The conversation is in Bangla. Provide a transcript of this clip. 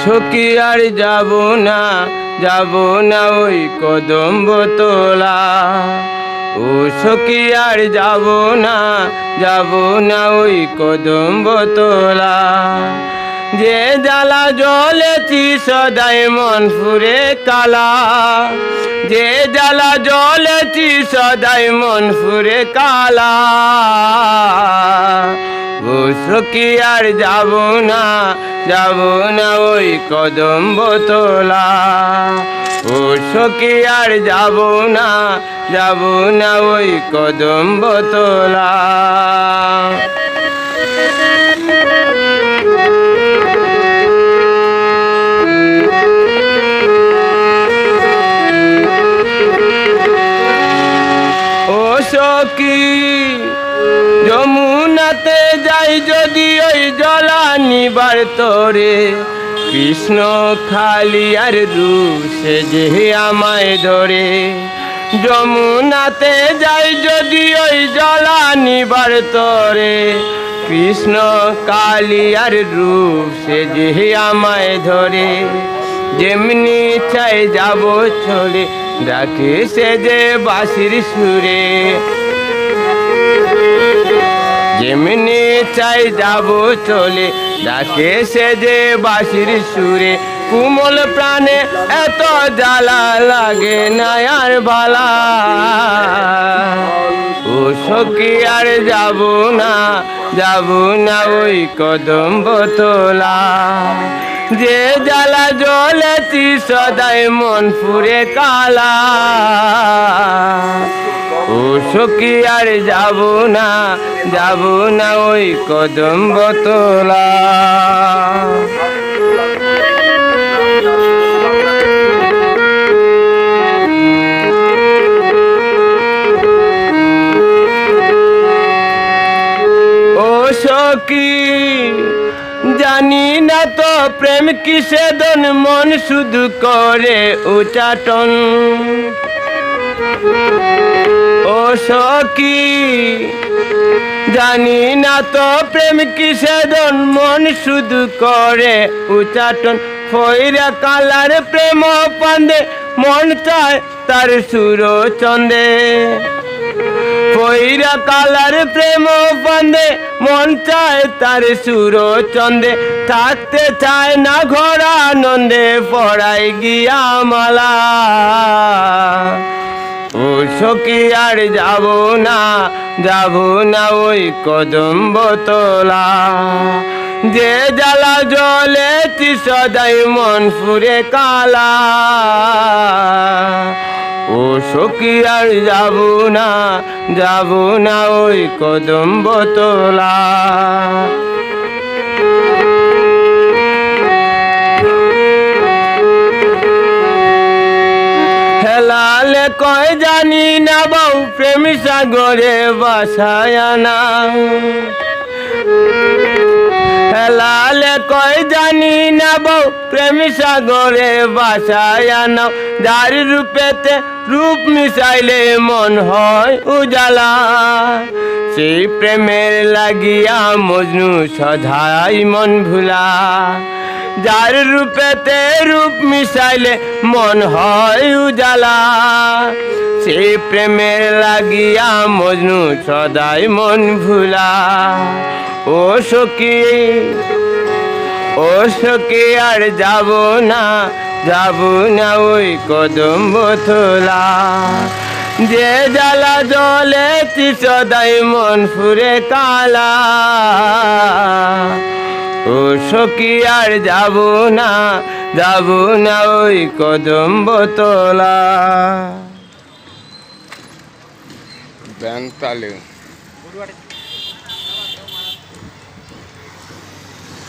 সখী আর যাব না ওই কদম্ব তোলা। ও সখী আর যাব না ওই কদম্ব তোলা। যে জ্বালা জ্বলেছি সদাই মন ফুরে কালা, যে জ্বালা জ্বলেছি সদাই মন ফুরে কালা। ও সখী আর যাব না ওই কদম্ব তোলা। ও সখী আর যাব না ওই কদম্ব তোলা। ও সখী যমুনাতে যাই যদি ওই জলা নিবার তরে, কৃষ্ণ খালি আর রূপ সেজে আমায় ধরে। যমুনাতে যাই যদি ওই জলা নিবার তরে, কৃষ্ণ কালী আর রূপ সেজে আমায় ধরে। যেমনি চাই যাব চলে ডাকে সেজে বাঁশির সুরে। যেমনি চাই যাব চলে ডাকে সেজে বাঁশির সুরে। কুমল প্রাণে এত জ্বালা লাগে না আর ভালা। ও সখী আর যাব না ওই কদম্ব তোলা। যে জ্বালা জ্বলেছি সদাই মন ফুরে কালা। ও সখী আর যাব না ওই কদম্ব তোলা। ও সখী জানি না তো প্রেম কিসে দন, মন শুধু করে উচাটন। ও সখী জানি না তো প্রেম কিসে দন, মন শুধু করে উচাটন। ফইরা কালার প্রেম পান্দে মন চায় তার সুর চন্দে। ফইরা কালার প্রেম পান্দে মন চায় তার সুর চন্দে। থাকতে চায় না ঘর আনন্দে পড়াই গিয়া মালা। ও সখী আর যাব না ওই কদম্ব তোলা। যে জ্বালা জ্বলেছি সদাই মন ফুরে কালা। ও সখী আর যাব না ওই কদম্ব তোলা। হেলালে কয় জানি না বউ প্রেম সাগরে বাসায় আনা। হেলালে কয় জানি না বউ প্রেম সাগরে বাসায় আনা। যার রূপেতে রূপ মিশাইলে মন হয় উজালা। সেই প্রেমের লাগিয়া মজনু সদাই মন ভুলা। যার রূপেতে রূপ মিশাইলে মন হয় উজালা। সেই প্রেমের লাগিয়া মজনু সদাই মন ভুলা। ও সখী আর যাব না ওই কদম্ব তোলা। যে জ্বালা জ্বলেছি সদাই মন ফুরে কালা। ও সখী আর যাব না ওই কদম্ব তোলা। ব্যাংক তালে